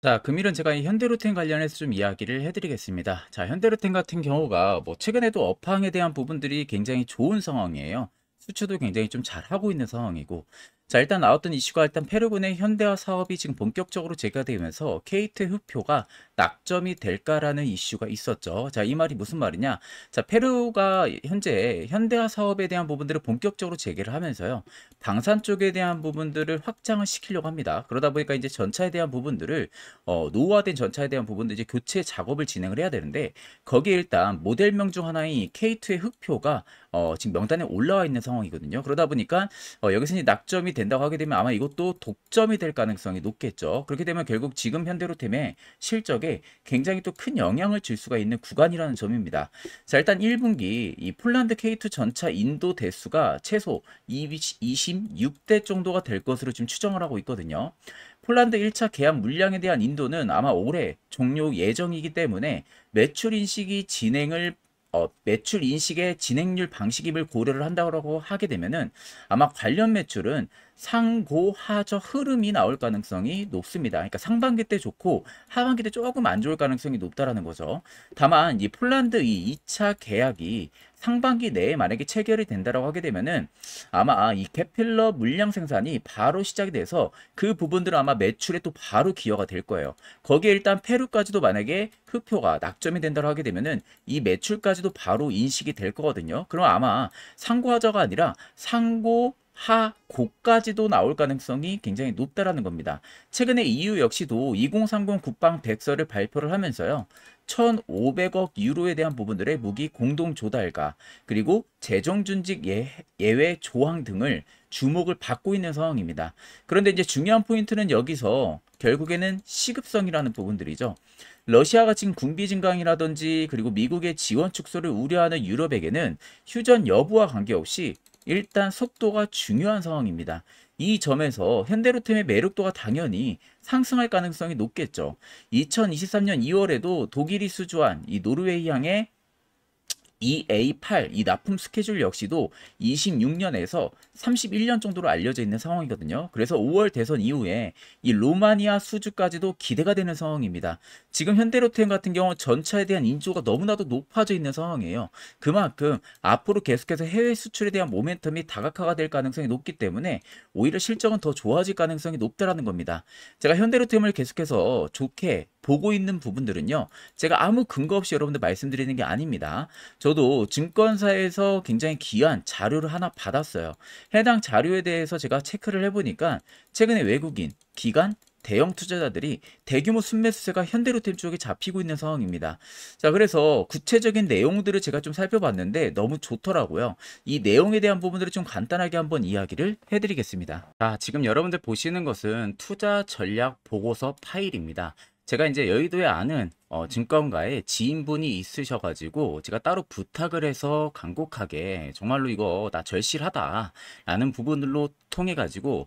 자, 금일은 제가 이 현대로템 관련해서 좀 이야기를 해드리겠습니다. 자, 현대로템 같은 경우가 뭐 최근에도 업황에 대한 부분들이 굉장히 좋은 상황이에요. 수주도 굉장히 좀 잘하고 있는 상황이고. 자, 일단 나왔던 이슈가 일단 페루군의 현대화 사업이 지금 본격적으로 재개되면서 K2의 흡표가 낙점이 될까라는 이슈가 있었죠. 자, 이 말이 무슨 말이냐? 자, 페루가 현재 현대화 사업에 대한 부분들을 본격적으로 재개를 하면서요. 방산 쪽에 대한 부분들을 확장을 시키려고 합니다. 그러다 보니까 이제 전차에 대한 부분들을 노후화된 전차에 대한 부분도 이제 교체 작업을 진행을 해야 되는데 거기에 일단 모델명 중 하나인 K2의 흑표가 지금 명단에 올라와 있는 상황이거든요. 그러다 보니까 여기서 이제 낙점이 된다고 하게 되면 아마 이것도 독점이 될 가능성이 높겠죠. 그렇게 되면 결국 지금 현대로템의 실적에 굉장히 또 큰 영향을 줄 수가 있는 구간이라는 점입니다. 자, 일단 1분기 이 폴란드 K2 전차 인도 대수가 최소 26대 정도가 될 것으로 지금 추정을 하고 있거든요. 폴란드 1차 계약 물량에 대한 인도는 아마 올해 종료 예정이기 때문에 매출 인식의 진행률 방식임을 고려를 한다고 하게 되면은 아마 관련 매출은 상고하저 흐름이 나올 가능성이 높습니다. 그러니까 상반기 때 좋고 하반기 때 조금 안 좋을 가능성이 높다라는 거죠. 다만 이 폴란드 이 2차 계약이 상반기 내에 만약에 체결이 된다라고 하게 되면은 아마 이 캐필러 물량 생산이 바로 시작이 돼서 그 부분들은 아마 매출에 또 바로 기여가 될 거예요. 거기에 일단 페루까지도 만약에 흑표가 낙점이 된다고 하게 되면은 이 매출까지도 바로 인식이 될 거거든요. 그럼 아마 상고하저가 아니라 상고하고까지도 나올 가능성이 굉장히 높다라는 겁니다. 최근에 EU 역시도 2030 국방 백서를 발표를 하면서요. 1,500억 유로에 대한 부분들의 무기 공동 조달과 그리고 재정 준직 예외 조항 등을 주목을 받고 있는 상황입니다. 그런데 이제 중요한 포인트는 여기서 결국에는 시급성이라는 부분들이죠. 러시아가 지금 군비 증강이라든지 그리고 미국의 지원 축소를 우려하는 유럽에게는 휴전 여부와 관계없이 일단 속도가 중요한 상황입니다. 이 점에서 현대로템의 매력도가 당연히 상승할 가능성이 높겠죠. 2023년 2월에도 독일이 수주한 이 노르웨이항의 EA8 이 납품 스케줄 역시도 26년에서 31년 정도로 알려져 있는 상황이거든요. 그래서 5월 대선 이후에 이 로마니아 수주까지도 기대가 되는 상황입니다. 지금 현대로템 같은 경우 전차에 대한 인조가 너무나도 높아져 있는 상황이에요. 그만큼 앞으로 계속해서 해외 수출에 대한 모멘텀이 다각화가 될 가능성이 높기 때문에 오히려 실적은 더 좋아질 가능성이 높다라는 겁니다. 제가 현대로템을 계속해서 좋게 보고 있는 부분들은요. 제가 아무 근거 없이 여러분들 말씀드리는 게 아닙니다. 저도 증권사에서 굉장히 귀한 자료를 하나 받았어요. 해당 자료에 대해서 제가 체크를 해보니까 최근에 외국인, 기관, 대형 투자자들이 대규모 순매수세가 현대로템 쪽에 잡히고 있는 상황입니다. 자, 그래서 구체적인 내용들을 제가 좀 살펴봤는데 너무 좋더라고요. 이 내용에 대한 부분들을 좀 간단하게 한번 이야기를 해드리겠습니다. 자, 지금 여러분들 보시는 것은 투자 전략 보고서 파일입니다. 제가 이제 여의도에 아는 증권가에 지인분이 있으셔가지고 제가 따로 부탁을 해서 간곡하게 정말로 이거 나 절실하다 라는 부분들로 통해 가지고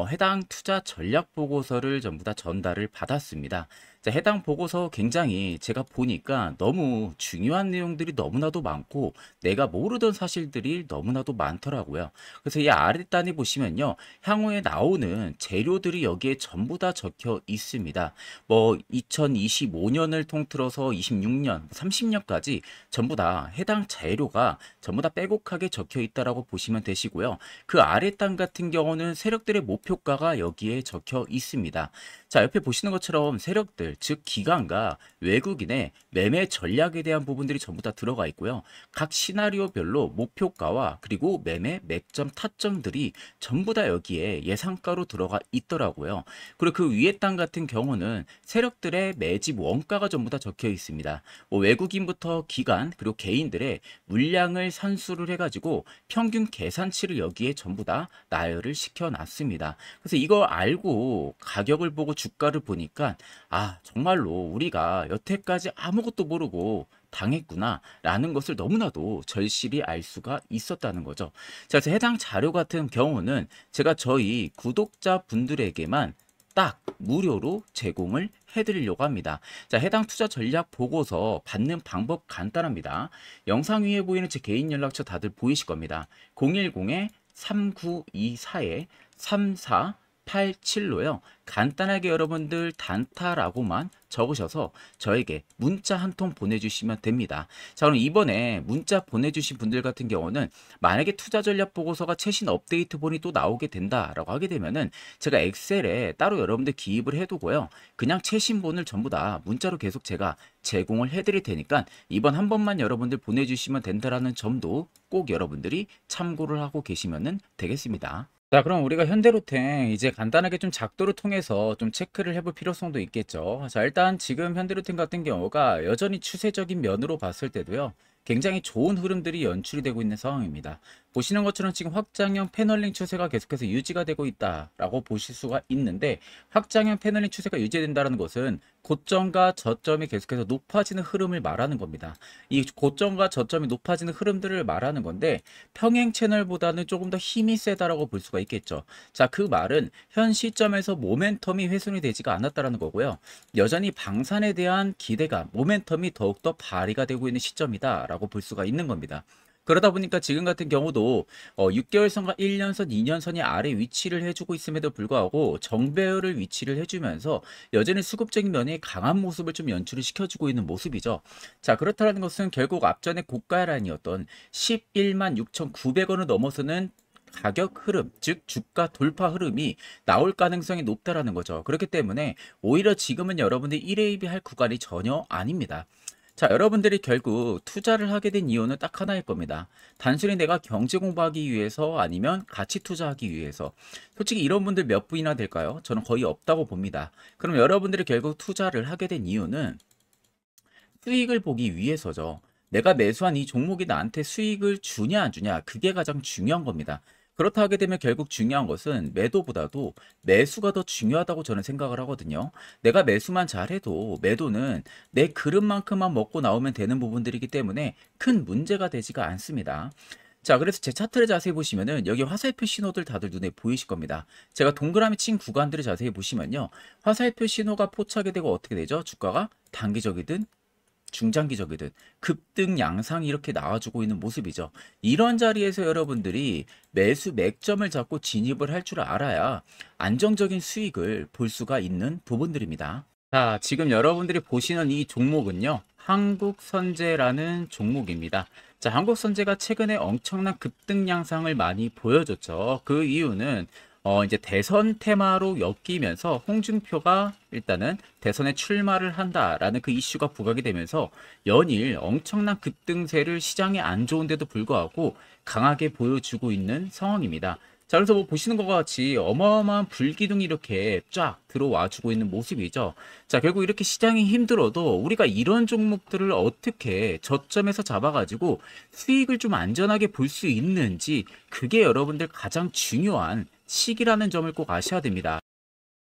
해당 투자 전략 보고서를 전부 다 전달을 받았습니다. 자, 해당 보고서 굉장히 제가 보니까 너무 중요한 내용들이 너무나도 많고 내가 모르던 사실들이 너무나도 많더라고요. 그래서 이 아랫단에 보시면요. 향후에 나오는 재료들이 여기에 전부 다 적혀 있습니다. 뭐 2025년을 통틀어서 26년, 30년까지 전부 다 해당 재료가 전부 다 빼곡하게 적혀 있다라고 보시면 되시고요. 그 아랫단 같은 경우는 세력들의 목표가가 여기에 적혀 있습니다. 자, 옆에 보시는 것처럼 세력들, 즉 기관과 외국인의 매매 전략에 대한 부분들이 전부 다 들어가 있고요. 각 시나리오별로 목표가와 그리고 매매 맥점 타점들이 전부 다 여기에 예상가로 들어가 있더라고요. 그리고 그 위에 땅 같은 경우는 세력들의 매집 원가가 전부 다 적혀 있습니다. 뭐 외국인부터 기관 그리고 개인들의 물량을 산수를 해가지고 평균 계산치를 여기에 전부 다 나열을 시켜놨습니다. 그래서 이거 알고 가격을 보고 주가를 보니까 아 정말로 우리가 여태까지 아무것도 모르고 당했구나 라는 것을 너무나도 절실히 알 수가 있었다는 거죠. 자, 그래서 해당 자료 같은 경우는 제가 저희 구독자 분들에게만 딱 무료로 제공을 해드리려고 합니다. 자, 해당 투자 전략 보고서 받는 방법 간단합니다. 영상 위에 보이는 제 개인 연락처 다들 보이실 겁니다. 010-3924-34 3487로요. 간단하게 여러분들 단타라고만 적으셔서 저에게 문자 한 통 보내주시면 됩니다. 자, 그럼 이번에 문자 보내주신 분들 같은 경우는 만약에 투자 전략 보고서가 최신 업데이트본이 또 나오게 된다라고 하게 되면은 제가 엑셀에 따로 여러분들 기입을 해두고요. 그냥 최신본을 전부 다 문자로 계속 제가 제공을 해드릴 테니까 이번 한 번만 여러분들 보내주시면 된다라는 점도 꼭 여러분들이 참고를 하고 계시면 되겠습니다. 자, 그럼 우리가 현대로템 이제 간단하게 좀 작도를 통해서 좀 체크를 해볼 필요성도 있겠죠. 자, 일단 지금 현대로템 같은 경우가 여전히 추세적인 면으로 봤을 때도요. 굉장히 좋은 흐름들이 연출이 되고 있는 상황입니다. 보시는 것처럼 지금 확장형 패널링 추세가 계속해서 유지가 되고 있다라고 보실 수가 있는데, 확장형 패널링 추세가 유지된다는 것은 고점과 저점이 계속해서 높아지는 흐름을 말하는 겁니다. 이 고점과 저점이 높아지는 흐름들을 말하는 건데, 평행 채널보다는 조금 더 힘이 세다라고 볼 수가 있겠죠. 자, 그 말은 현 시점에서 모멘텀이 훼손이 되지가 않았다라는 거고요. 여전히 방산에 대한 기대감, 모멘텀이 더욱더 발휘가 되고 있는 시점이다라고 볼 수가 있는 겁니다. 그러다 보니까 지금 같은 경우도 6개월선과 1년선, 2년선이 아래 위치를 해주고 있음에도 불구하고 정배열을 위치를 해주면서 여전히 수급적인 면이 강한 모습을 좀 연출을 시켜주고 있는 모습이죠. 자, 그렇다는 것은 결국 앞전에 고가 라인이었던 11만 6,900원을 넘어서는 가격 흐름, 즉 주가 돌파 흐름이 나올 가능성이 높다라는 거죠. 그렇기 때문에 오히려 지금은 여러분들이 1회입이 할 구간이 전혀 아닙니다. 자, 여러분들이 결국 투자를 하게 된 이유는 딱 하나일 겁니다. 단순히 내가 경제 공부하기 위해서 아니면 가치 투자하기 위해서. 솔직히 이런 분들 몇 분이나 될까요? 저는 거의 없다고 봅니다. 그럼 여러분들이 결국 투자를 하게 된 이유는 수익을 보기 위해서죠. 내가 매수한 이 종목이 나한테 수익을 주냐 안 주냐, 그게 가장 중요한 겁니다. 그렇다 하게 되면 결국 중요한 것은 매도보다도 매수가 더 중요하다고 저는 생각을 하거든요. 내가 매수만 잘해도 매도는 내 그릇만큼만 먹고 나오면 되는 부분들이기 때문에 큰 문제가 되지가 않습니다. 자, 그래서 제 차트를 자세히 보시면은 여기 화살표 신호들 다들 눈에 보이실 겁니다. 제가 동그라미 친 구간들을 자세히 보시면요. 화살표 신호가 포착이 되고 어떻게 되죠? 주가가 단기적이든 중장기적이든 급등 양상이 이렇게 나와주고 있는 모습이죠. 이런 자리에서 여러분들이 매수 맥점을 잡고 진입을 할 줄 알아야 안정적인 수익을 볼 수가 있는 부분들입니다. 자, 지금 여러분들이 보시는 이 종목은요, 한국선제라는 종목입니다. 자, 한국선제가 최근에 엄청난 급등 양상을 많이 보여줬죠. 그 이유는 이제 대선 테마로 엮이면서 홍준표가 일단은 대선에 출마를 한다라는 그 이슈가 부각이 되면서 연일 엄청난 급등세를 시장이 안 좋은데도 불구하고 강하게 보여주고 있는 상황입니다. 자, 그래서 뭐 보시는 것과 같이 어마어마한 불기둥이 이렇게 쫙 들어와 주고 있는 모습이죠. 자, 결국 이렇게 시장이 힘들어도 우리가 이런 종목들을 어떻게 저점에서 잡아가지고 수익을 좀 안전하게 볼 수 있는지, 그게 여러분들 가장 중요한 시기라는 점을 꼭 아셔야 됩니다.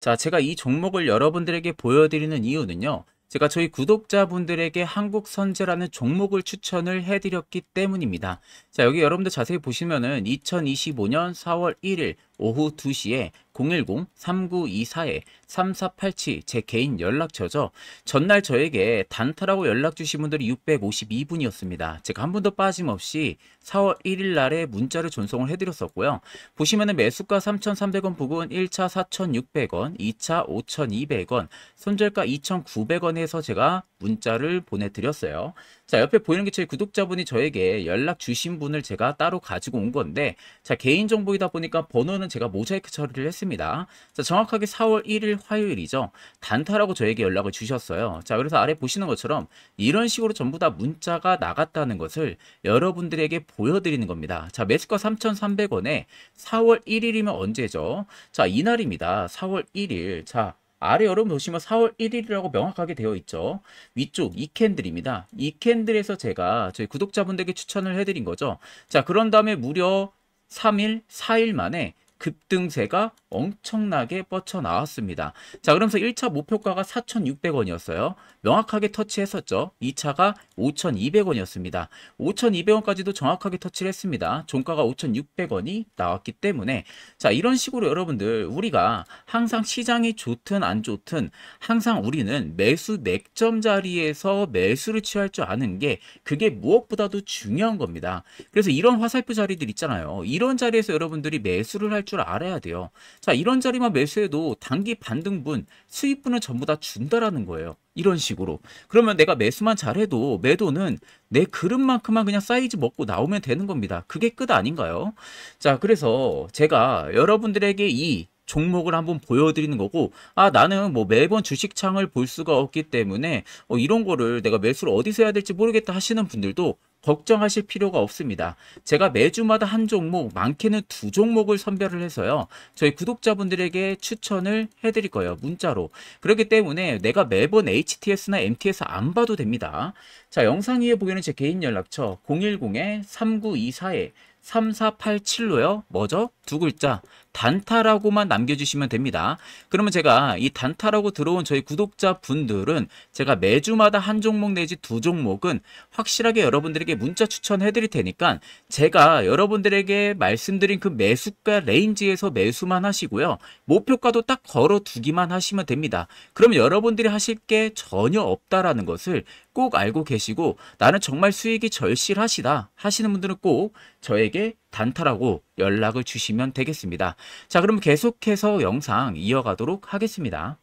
자, 제가 이 종목을 여러분들에게 보여드리는 이유는요. 제가 저희 구독자분들에게 한국선제라는 종목을 추천을 해드렸기 때문입니다. 자, 여기 여러분들 자세히 보시면은 2025년 4월 1일 오후 2시에 010-3924-3487 제 개인 연락처죠. 전날 저에게 단타라고 연락 주신 분들이 652분이었습니다. 제가 한 분도 빠짐없이 4월 1일 날에 문자를 전송을 해드렸었고요. 보시면은 매수가 3,300원 부근 1차 4,600원, 2차 5,200원, 손절가 2,900원 해서 제가 문자를 보내드렸어요. 자, 옆에 보이는 게 제 구독자분이 저에게 연락 주신 분을 제가 따로 가지고 온 건데, 자, 개인정보이다 보니까 번호는 제가 모자이크 처리를 했습니다. 자, 정확하게 4월 1일 화요일이죠. 단타라고 저에게 연락을 주셨어요. 자, 그래서 아래 보시는 것처럼 이런 식으로 전부 다 문자가 나갔다는 것을 여러분들에게 보여드리는 겁니다. 자, 매수가 3,300원에 4월 1일이면 언제죠? 자, 이날입니다. 4월 1일. 자, 아래 여러분 보시면 4월 1일이라고 명확하게 되어 있죠. 위쪽 이 캔들입니다. 이 캔들에서 제가 저희 구독자분들에게 추천을 해드린 거죠. 자, 그런 다음에 무려 3일, 4일 만에 급등세가 엄청나게 뻗쳐나왔습니다. 자, 그러면서 1차 목표가가 4,600원이었어요. 명확하게 터치했었죠. 2차가 5,200원이었습니다. 5,200원까지도 정확하게 터치를 했습니다. 종가가 5,600원이 나왔기 때문에, 자, 이런 식으로 여러분들 우리가 항상 시장이 좋든 안 좋든 항상 우리는 매수 맥점 자리에서 매수를 취할 줄 아는 게, 그게 무엇보다도 중요한 겁니다. 그래서 이런 화살표 자리들 있잖아요. 이런 자리에서 여러분들이 매수를 할 줄 알아야 돼요. 자, 이런 자리만 매수해도 단기 반등분, 수익분은 전부 다 준다라는 거예요. 이런 식으로. 그러면 내가 매수만 잘해도 매도는 내 그릇만큼만 그냥 사이즈 먹고 나오면 되는 겁니다. 그게 끝 아닌가요? 자, 그래서 제가 여러분들에게 이 종목을 한번 보여드리는 거고, 아, 나는 뭐 매번 주식창을 볼 수가 없기 때문에 이런 거를 내가 매수를 어디서 해야 될지 모르겠다 하시는 분들도 걱정하실 필요가 없습니다. 제가 매주마다 한 종목, 많게는 두 종목을 선별을 해서요, 저희 구독자분들에게 추천을 해드릴 거예요. 문자로. 그렇기 때문에 내가 매번 HTS나 MTS 안 봐도 됩니다. 자, 영상 위에 보이는 제 개인 연락처 010-3924-3487로요. 뭐죠? 두 글자 단타라고만 남겨주시면 됩니다. 그러면 제가 이 단타라고 들어온 저희 구독자분들은 제가 매주마다 한 종목 내지 두 종목은 확실하게 여러분들에게 문자 추천해 드릴 테니까 제가 여러분들에게 말씀드린 그 매수가 레인지에서 매수만 하시고요. 목표가도 딱 걸어 두기만 하시면 됩니다. 그러면 여러분들이 하실 게 전혀 없다라는 것을 꼭 알고 계시고, 나는 정말 수익이 절실하시다 하시는 분들은 꼭 저에게 단타라고 연락을 주시면 되겠습니다. 자, 그럼 계속해서 영상 이어가도록 하겠습니다.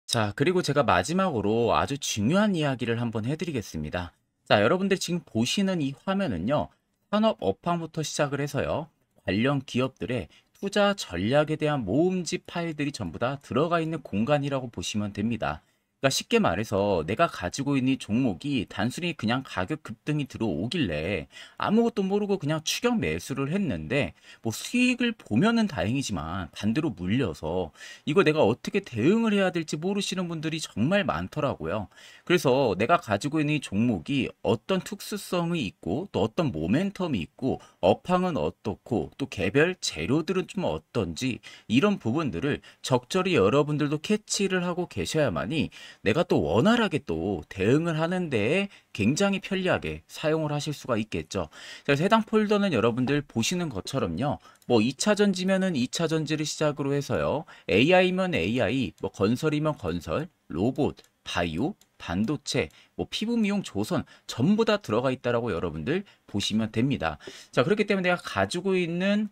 자, 그리고 제가 마지막으로 아주 중요한 이야기를 한번 해드리겠습니다. 자, 여러분들 지금 보시는 이 화면은요, 산업 업황부터 시작을 해서요, 관련 기업들의 투자 전략에 대한 모음집 파일들이 전부 다 들어가 있는 공간이라고 보시면 됩니다. 그러니까 쉽게 말해서 내가 가지고 있는 이 종목이 단순히 그냥 가격 급등이 들어오길래 아무것도 모르고 그냥 추격 매수를 했는데, 뭐 수익을 보면은 다행이지만 반대로 물려서 이거 내가 어떻게 대응을 해야 될지 모르시는 분들이 정말 많더라고요. 그래서 내가 가지고 있는 이 종목이 어떤 특수성이 있고 또 어떤 모멘텀이 있고 업황은 어떻고 또 개별 재료들은 좀 어떤지, 이런 부분들을 적절히 여러분들도 캐치를 하고 계셔야만이 내가 또 원활하게 또 대응을 하는 데에 굉장히 편리하게 사용을 하실 수가 있겠죠. 그래서 해당 폴더는 여러분들 보시는 것처럼요, 뭐 2차 전지면은 2차 전지를 시작으로 해서요, AI면 AI, 뭐 건설이면 건설, 로봇, 바이오, 반도체, 뭐 피부 미용, 조선 전부 다 들어가 있다라고 여러분들 보시면 됩니다. 자, 그렇기 때문에 내가 가지고 있는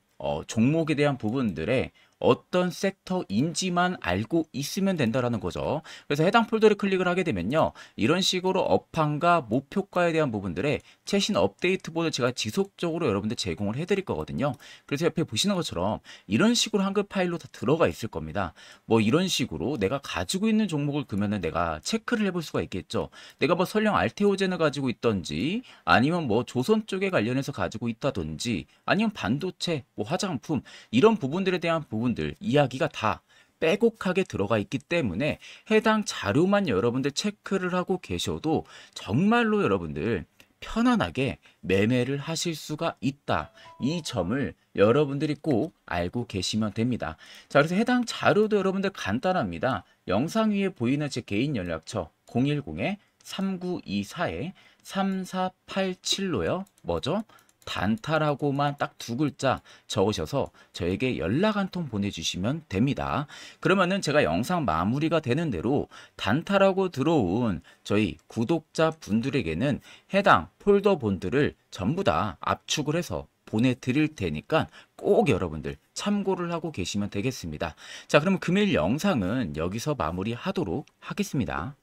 종목에 대한 부분들에 어떤 섹터인지만 알고 있으면 된다라는 거죠. 그래서 해당 폴더를 클릭을 하게 되면요, 이런 식으로 업황과 목표가에 대한 부분들의 최신 업데이트본을 제가 지속적으로 여러분들 제공을 해드릴 거거든요. 그래서 옆에 보시는 것처럼 이런 식으로 한글 파일로 다 들어가 있을 겁니다. 뭐 이런 식으로 내가 가지고 있는 종목을 그러면은 내가 체크를 해볼 수가 있겠죠. 내가 뭐 설령 알테오젠을 가지고 있던지, 아니면 뭐 조선 쪽에 관련해서 가지고 있다든지, 아니면 반도체, 뭐 화장품, 이런 부분들에 대한 부분들 이야기가 다 빼곡하게 들어가 있기 때문에 해당 자료만 여러분들 체크를 하고 계셔도 정말로 여러분들 편안하게 매매를 하실 수가 있다. 이 점을 여러분들이 꼭 알고 계시면 됩니다. 자, 그래서 해당 자료도 여러분들 간단합니다. 영상 위에 보이는 제 개인 연락처 010-3924-3487로요. 뭐죠? 단타라고만 딱 두 글자 적으셔서 저에게 연락 한 통 보내주시면 됩니다. 그러면은 제가 영상 마무리가 되는 대로 단타라고 들어온 저희 구독자 분들에게는 해당 폴더본들을 전부 다 압축을 해서 보내드릴 테니까 꼭 여러분들 참고를 하고 계시면 되겠습니다. 자, 그럼 금일 영상은 여기서 마무리하도록 하겠습니다.